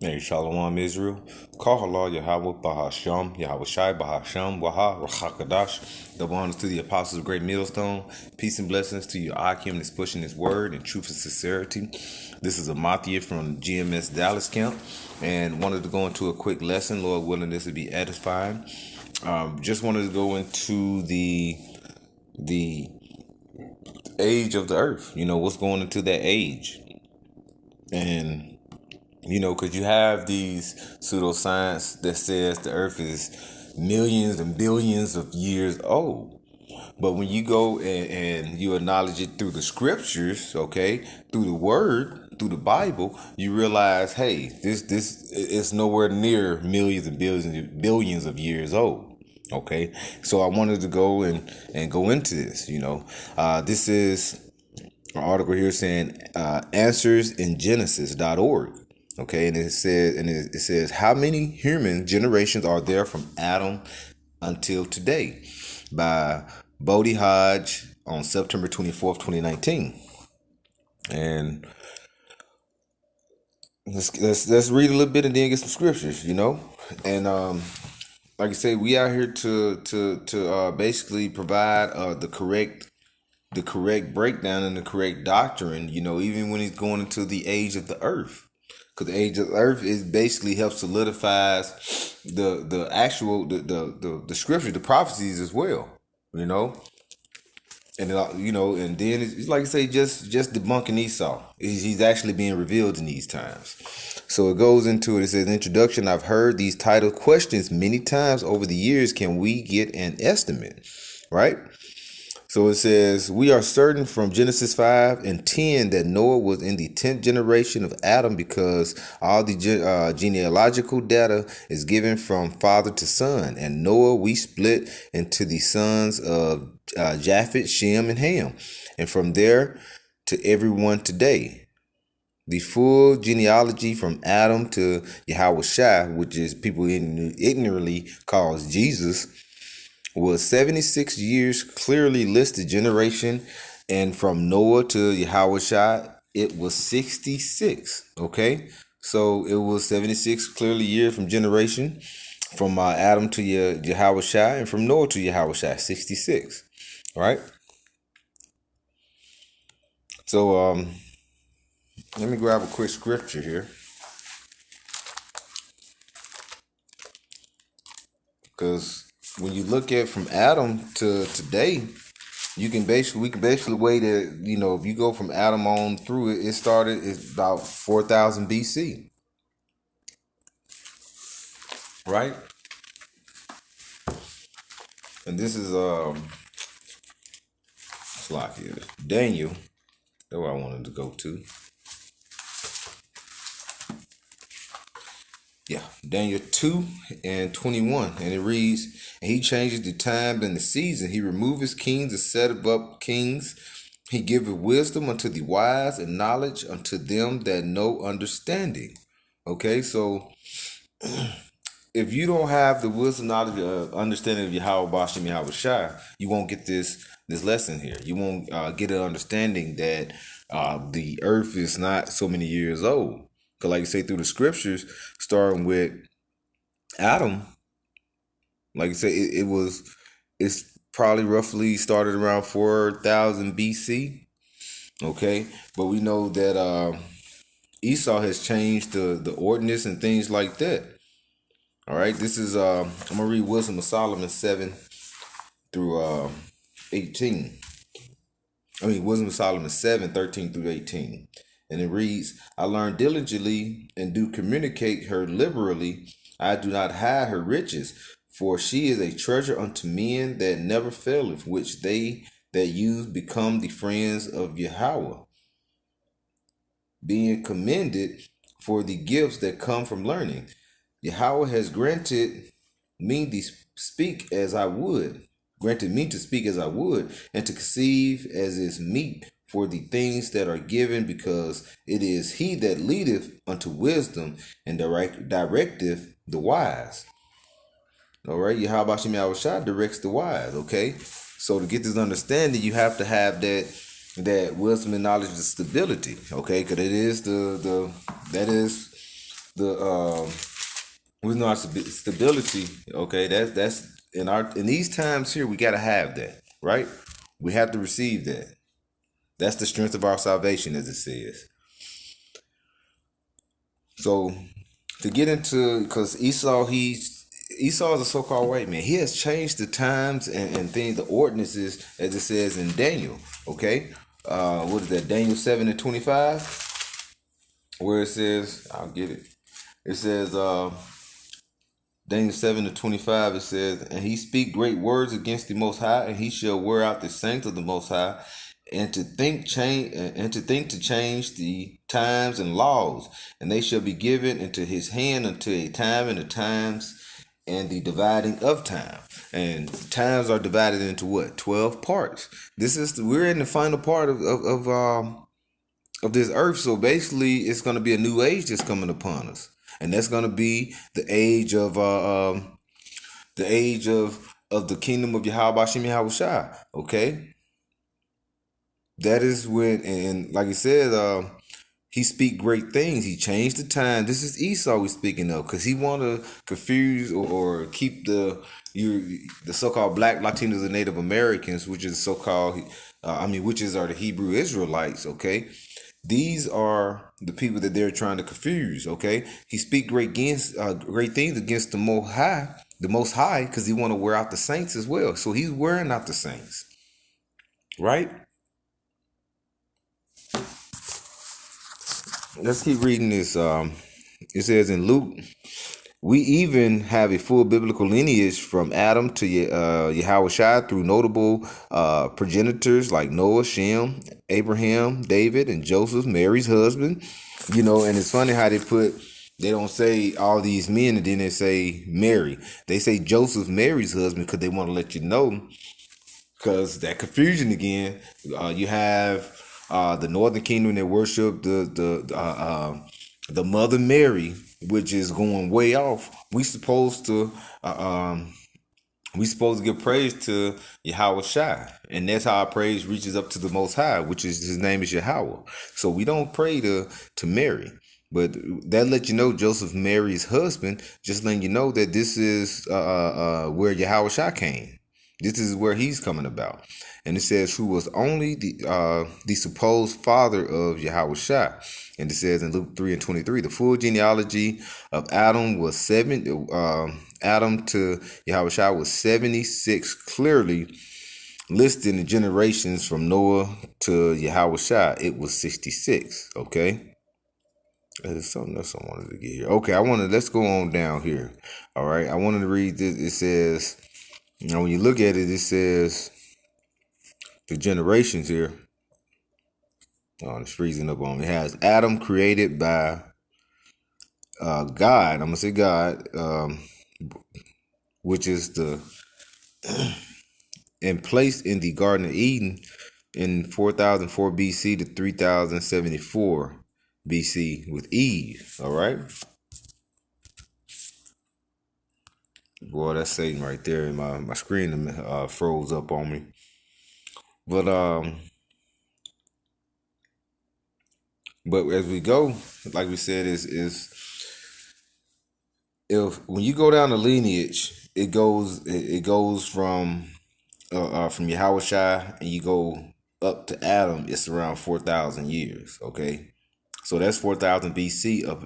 Hey, Shalom Israel. Call Allah Yahweh Bahasham, Yahweh Shai Bahasham, Waha, Rachakadash. Double honors to the apostles of Great Millstone. Peace and blessings to your Akim that's pushing his word in truth and sincerity. This is Amathia from GMS Dallas Camp, and wanted to go into a quick lesson. Lord willing, this will be edifying. Just wanted to go into the age of the earth. What's going into that age. And because you have these pseudoscience that says the earth is millions and billions of years old. But when you go and you acknowledge it through the scriptures, okay, through the word, through the Bible, you realize, hey, this is nowhere near millions and billions of years old. Okay, so I wanted to go and go into this. This is an article here saying answersingenesis.org. Okay, and it says how many human generations are there from Adam until today, by Bodie Hodge on September 24th, 2019. And let's read a little bit and then get some scriptures, and like I say, we out here to basically provide the correct breakdown and the correct doctrine, even when he's going into the age of the earth. Because the age of the earth is basically helps solidifies the actual the scripture, the prophecies as well, and and then it's like I say, just debunking Esau. He's actually being revealed in these times. So it goes into it. It says, introduction. I've heard these title questions many times over the years. Can we get an estimate? Right? So it says, we are certain from Genesis 5 and 10 that Noah was in the 10th generation of Adam, because all the genealogical data is given from father to son. And Noah we split into the sons of Japheth, Shem, and Ham. And from there to everyone today. The full genealogy from Adam to Yahweh Shai, which is people ignorantly calls Jesus, was 76 years clearly listed generation, and from Noah to Yahweh Shai, it was 66. Okay, so it was 76 clearly years from generation, from Adam to Yahweh Shai, and from Noah to Yahweh Shai, 66. All right. So let me grab a quick scripture here, because when you look at from Adam to today, we can basically wait at, if you go from Adam on through it, it's about 4,000 BC. Right? And this is it's like Daniel. That's what I wanted to go to. Yeah, Daniel 2 and 21. And it reads, and he changes the time and the season. He removeth kings and setteth up kings. He giveth wisdom unto the wise and knowledge unto them that know understanding. Okay, so if you don't have the wisdom, knowledge, understanding of Yahweh Bashim Yahweh Shai, you won't get this lesson here. You won't get an understanding that the earth is not so many years old. Because like you say, through the scriptures, starting with Adam, like you say, it's probably roughly started around 4,000 BC. Okay, but we know that Esau has changed the ordinance and things like that. All right, this is I'm gonna read Wisdom of Solomon 7 through 18. Wisdom of Solomon 7, 13 through 18. And it reads, I learn diligently and do communicate her liberally. I do not hide her riches, for she is a treasure unto men that never faileth, which they that use become the friends of Yahweh, being commended for the gifts that come from learning. Yahweh has granted me to speak as I would, and to conceive as is meet for the things that are given, because it is he that leadeth unto wisdom and directeth the wise. All right, Yahweh Shem Yahweh Shai directs the wise. Okay, so to get this understanding, you have to have that wisdom and knowledge and stability. Okay, because it is that is the we know our stability. Okay, that's in these times here. We gotta have that, right? We have to receive that. That's the strength of our salvation, as it says. So to get into, because Esau is a so-called white man. He has changed the times and things, the ordinances, as it says in Daniel. Okay, what is that? Daniel 7:25, where it says, I'll get it. It says, Daniel 7:25. It says, and he speak great words against the Most High, and he shall wear out the saints of the Most High, and to think to change the times and laws, and they shall be given into his hand until a time and the times and the dividing of time. And times are divided into what? 12 parts. We're in the final part of this earth. So basically, it's going to be a new age that's coming upon us, and that's going to be the age of the kingdom of Yahweh Shem Yahushua. Okay, that is when, and like I said, he speak great things. He changed the time. This is Esau we speaking of, because he want to confuse or keep the so-called Black Latinos and Native Americans, which is so-called, which are the Hebrew Israelites. Okay, these are the people that they're trying to confuse. Okay, he speak great things against the Most High, because he want to wear out the saints as well. So he's wearing out the saints, right? Let's keep reading this. It says in Luke, we even have a full biblical lineage from Adam to Yahushua through notable progenitors like Noah, Shem, Abraham, David, and Joseph, Mary's husband. And it's funny how they don't say all these men and then they say Mary. They say Joseph, Mary's husband, because they want to let you know, because that confusion again. You have the Northern Kingdom that worship the Mother Mary, which is going way off. We supposed to give praise to Yahweh Shai, and that's how our praise reaches up to the Most High, which is his name is Yahweh. So we don't pray to Mary, but that let you know Joseph, Mary's husband, just letting you know that this is where Yahweh Shai came. This is where he's coming about. And it says, who was only the supposed father of Yahweh Shai. And it says in Luke 3:23, the full genealogy of Adam to Yahweh Shai was 76, clearly listed in generations from Noah to Yahweh Shai. It was 66. Okay. There's something else I wanted to get here. Okay, let's go on down here. All right. I wanted to read this. It says, when you look at it, it says the generations here. Oh, it's freezing up on me. It has Adam created by God. I'm gonna say God, which is and placed in the Garden of Eden in 4004 BC to 3074 BC with Eve. All right. Boy, that's Satan right there. And my screen froze up on me. But as we go, like we said, is if when you go down the lineage, it goes from Yahweh Shai, and you go up to Adam. It's around 4,000 years. Okay, so that's 4,000 BC up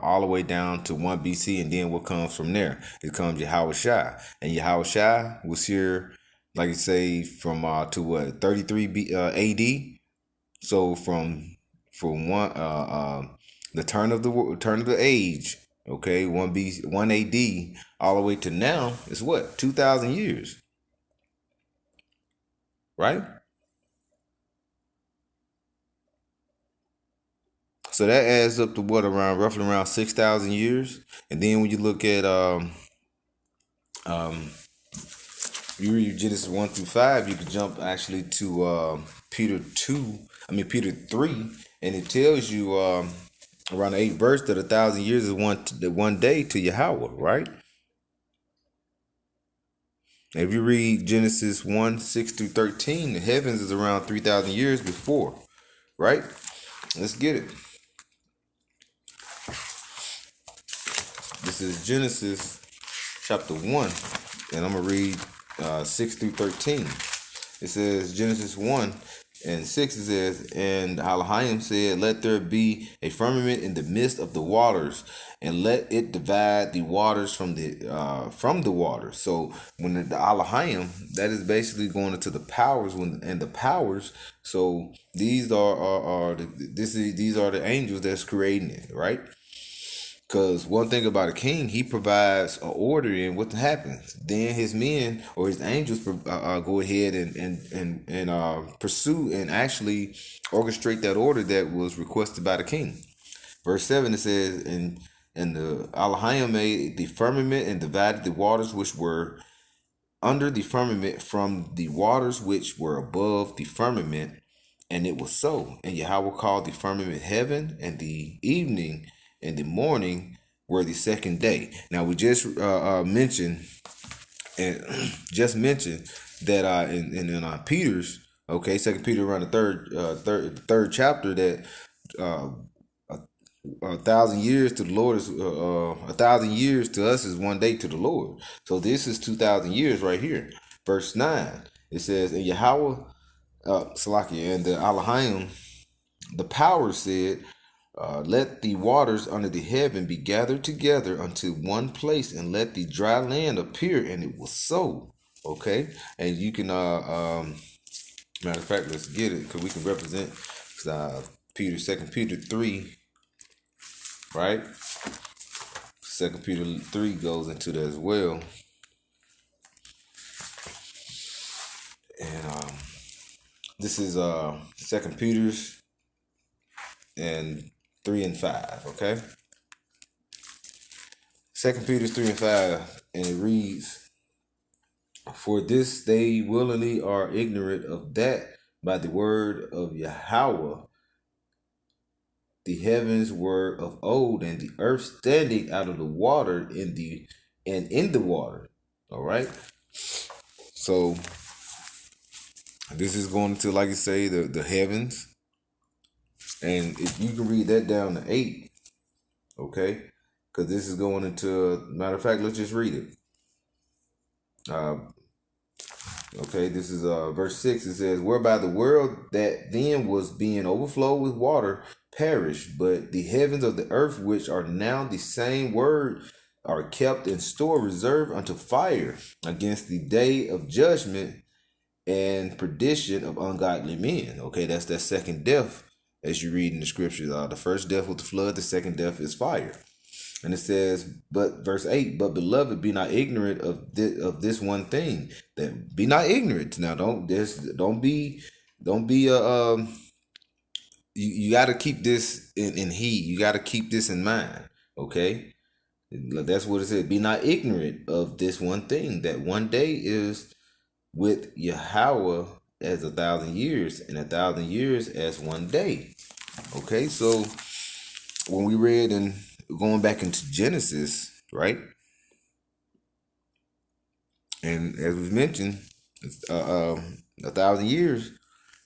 all the way down to 1 BC, and then what comes from there? It comes Yahweh Shai, and Yahweh Shai was here, like you say, from to what 33 AD. So from one the turn of the age, okay, 1 AD all the way to now is what 2,000 years, right? So that adds up to what, roughly around 6,000 years. And then when you look at you read Genesis 1 through 5, you can jump actually to Peter 3, and it tells you around the 8th verse that 1,000 years is one day to Yahweh, right? If you read Genesis 1:6 through 13, the heavens is around 3,000 years before, right? Let's get it. This is Genesis chapter 1, and I'm going to read 6 through 13. It says, Genesis 1 and 6, it says, and Elohim said, let there be a firmament in the midst of the waters, and let it divide the waters from the waters. So when the Elohim, that is basically going into the powers, and the powers. So these these are the angels that's creating it, right? Because one thing about a king, he provides an order, and what happens, then his men or his angels go ahead and pursue and actually orchestrate that order that was requested by the king. Verse 7, it says, and the Elohim made the firmament and divided the waters which were under the firmament from the waters which were above the firmament, and it was so. And Yahweh called the firmament heaven, and the evening and the morning were the second day. Now we just mentioned and just mentioned that in Peter's, okay, Second Peter around the third chapter, that a thousand years to the Lord is 1,000 years to us is one day to the Lord. So this is 2,000 years right here. Verse 9, it says, and Yahweh, Salakia, and the Elohim, the power said, let the waters under the heaven be gathered together unto one place, and let the dry land appear, and it was so. Okay, and you can matter of fact, let's get it, because we can represent Peter, 2 Peter 3, right? 2 Peter 3 goes into that as well. And this is 2 Peter's and 3 and 5, okay? 2 Peter 3 and 5, and it reads, for this they willingly are ignorant of that by the word of Yahweh the heavens were of old, and the earth standing out of the water in the water. All right. So this is going to, like you say, the heavens. And if you can read that down to 8, okay? Because this is going into, matter of fact, let's just read it. Okay, this is verse 6. It says, whereby the world that then was being overflowed with water perished, but the heavens of the earth, which are now the same word, are kept in store, reserved unto fire against the day of judgment and perdition of ungodly men. Okay, that's that second death, as you read in the scriptures. The first death was the flood, the second death is fire. And it says, but verse 8, but beloved, be not ignorant of this one thing. That be not ignorant. Now don't be you got to keep this in heed. You got to keep this in mind. Okay, that's what it said. Be not ignorant of this one thing, that one day is with Yahweh as 1,000 years, and 1,000 years as one day. Okay, so when we read and going back into Genesis, right? And as we mentioned, 1,000 years.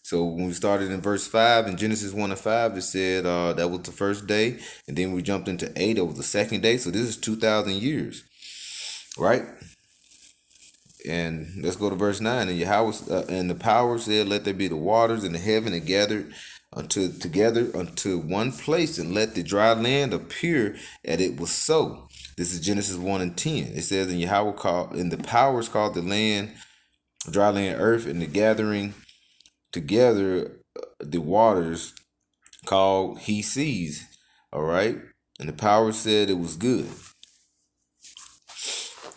So when we started in verse 5 in Genesis 1 and 5, it said that was the first day, and then we jumped into 8. It was the second day. So this is 2,000 years, right? And let's go to verse 9. And Yahweh and the power said, let there be the waters in the heaven, and gathered together unto one place, and let the dry land appear, and it was so. This is Genesis 1 and 10. It says, and Yahweh called, and the powers called the land, dry land, earth, and the gathering together the waters called he seas. All right. And the power said it was good.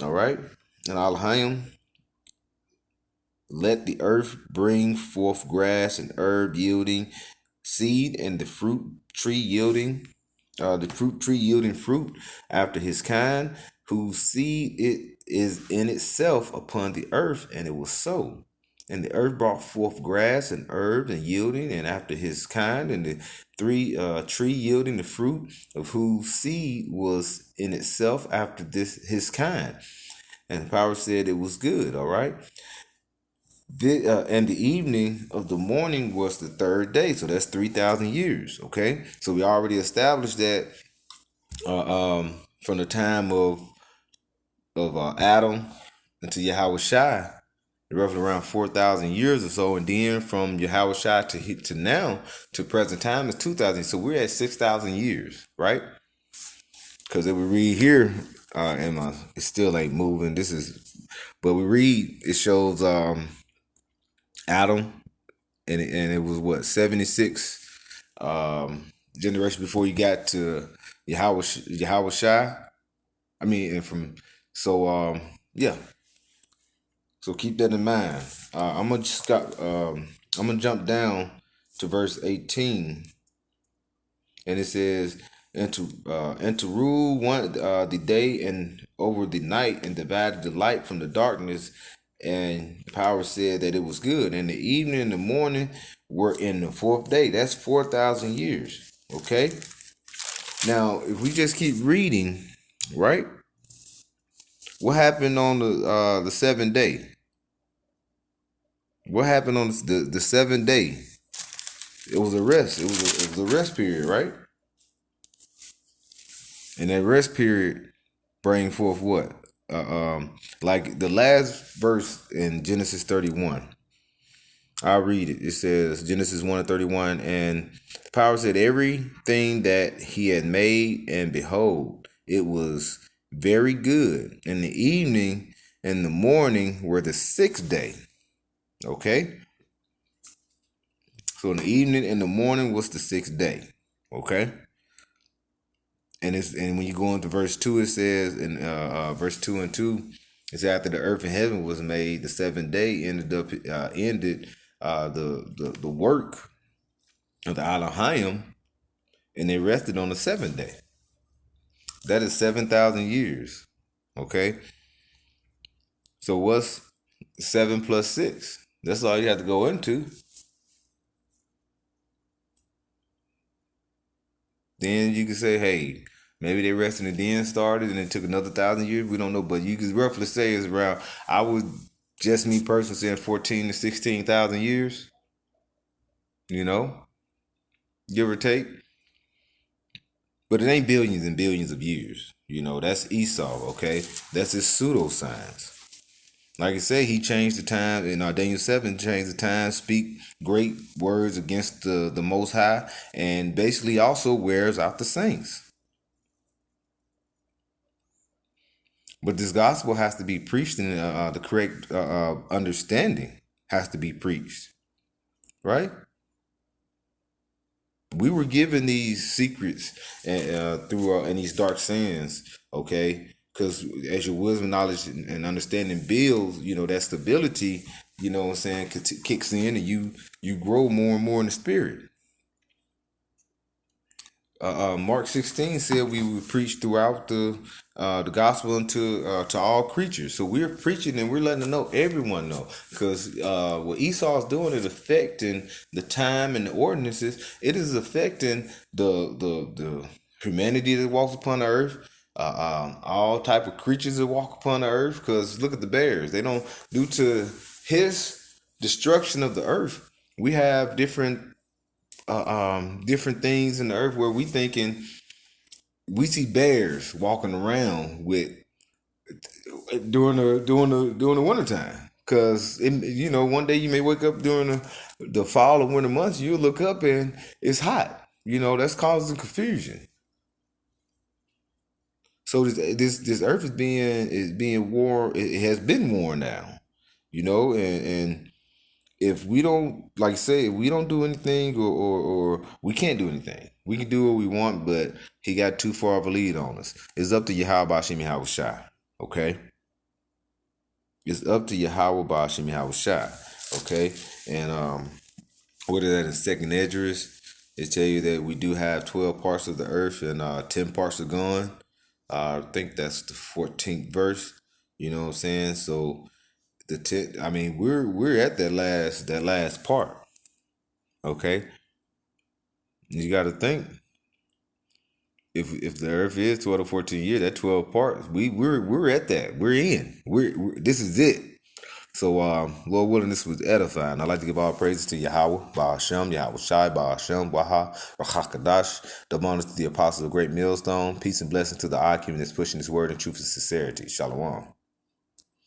All right. And Elohim, let the earth bring forth grass and herb yielding seed, and the fruit tree yielding fruit after his kind, whose seed it is in itself upon the earth, and it was so. And the earth brought forth grass and herbs and yielding, and after his kind, and the tree yielding the fruit of whose seed was in itself after his kind. And the power said it was good. All right. And the evening of the morning was the third day. So that's 3,000 years. Okay. So we already established that from the time of Adam until Yahweh Shai, roughly around 4,000 years or so, and then from Yahweh Shai to now to present time is 2,000. So we're at 6,000 years, right? Because if we read here, and it still ain't moving. But we read it shows Adam, and it was what 76 generation before you got to Yahweh Shai. I mean, and from so yeah. So keep that in mind. I'm gonna jump down to verse 18, and it says, "And to rule one the day and over the night, and divided the light from the darkness." And the power said that it was good. And the evening and the morning were in the fourth day. That's 4,000 years. Okay. Now, if we just keep reading, right? What happened on the seventh day? What happened on the seventh day? It was a rest. It was a rest period, right? And that rest period bring forth what? Like the last verse in Genesis 31. I'll read it. It says Genesis 1 and 31, and the power said, everything that he had made, and behold, it was very good. And the evening and the morning were the sixth day. Okay? So in the evening and the morning was the sixth day. Okay? And when you go into verse 2, it says in verse 2 and 2, it's after the earth and heaven was made, the seventh day ended the work of the Elohim, and they rested on the seventh day. That is 7,000 years. Okay? So what's 7 plus 6? That's all you have to go into. Then you can say, hey, maybe they rested and then started and it took another 1,000 years. We don't know, but you can roughly say it's around, I would just me personally saying 14 to 16,000 years, you know, give or take. But it ain't billions and billions of years. You know, that's Esau, okay? That's his pseudoscience. Like I say, he changed the time in Daniel 7, changed the time, speak great words against the Most High, and basically also wears out the saints. But this gospel has to be preached, and the correct understanding has to be preached, right? We were given these secrets through and these dark sayings, okay? Because as your wisdom, knowledge, and understanding builds, you know, that stability, you know what I'm saying, kicks in, and you grow more and more in the spirit. Mark 16 said we would preach throughout the gospel to all creatures. So we're preaching and we're letting them know, everyone know, because what Esau's doing is affecting the time and the ordinances. It is affecting the humanity that walks upon the earth. All type of creatures that walk upon the earth. Because look at the bears; they don't, due to his destruction of the earth, we have different things in the earth where we see bears walking around with during the wintertime. Cause one day you may wake up during the fall or winter months, you'll look up and it's hot. That's causing confusion. So this earth is being worn. It has been worn down. And if we don't, like I say, if we don't do anything, or we can't do anything. We can do what we want, but he got too far of a lead on us. It's up to Yahweh Bashim Yahweh Shai. Okay? It's up to Yahweh Bashim Yahweh Shai. Okay? And what is that in second Esdras? It tell you that we do have 12 parts of the earth and 10 parts are gone. I think that's the 14th verse. You know what I'm saying? So we're at that last part. Okay, you got to think, if the earth is 12 to 14 years, that 12 parts, we're at that. We're in. We're this is it. So, Lord willing, this was edifying. I'd like to give all praises to Yahweh, Ba'ashem, Yahweh Shai, Ba'ashem, Waha, Rachakadash, double honors to the apostles of Great Millstone. Peace and blessings to the Akim that's pushing his word in truth and sincerity. Shalom.